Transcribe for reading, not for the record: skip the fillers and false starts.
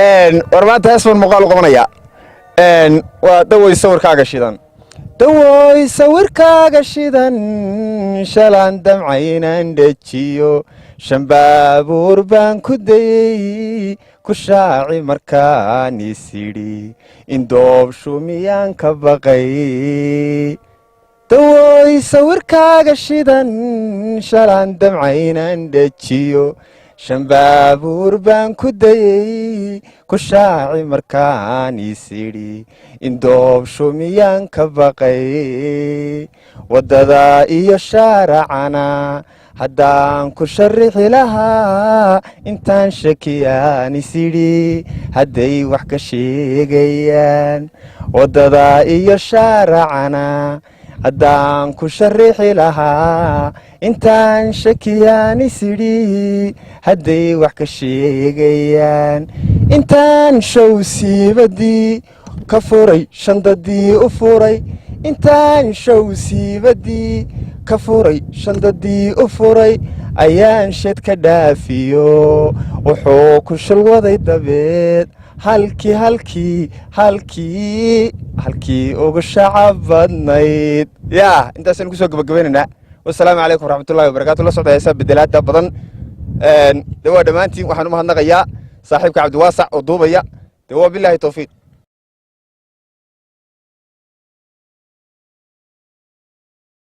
warmaanta hees baan muuqaal u qabanaya waa daway sawirkaaga shidan daway sawirkaaga shidan shalaan damcaynaan dhajiyo shanbaabuur baan ku dayey ku shaaci markaan isidhi indoobshu miyaan ka baqay daway sawirkaaga shidan shalaan damcaynaan dhajiyo shanbaabuur baan ku dayey ku shaaci markaan isidhi indoobshu miyaan ka baqay waddada iyo shaaracana haddaan ku sharixi lahaa intaan shakiyaan isidhi hadday wax ka sheegayaan waddada iyo shaaracana haddaan ku sharixi lahaa intaan shakiyaan isidhi hadday wax ka sheegayaan intaan show siibadii ka furay shandadii u furay intaan show siibadii ka furay shandadii u furay ayaan shed ka dhaafiyo wuxuu ku shalwaday dabeed halkii ugu shacab badnayd yaa intaasaynu kusoo gabagabaynaynaa wasalaamu calaykum waraxmatullahi wabarakatu la socda heesaa bedelaada badan de waa dhammaantiin waxaan u mahadnaqayaa saaxiibka cabdiwaasac oo duubaya de waa bilaahi tawfiiq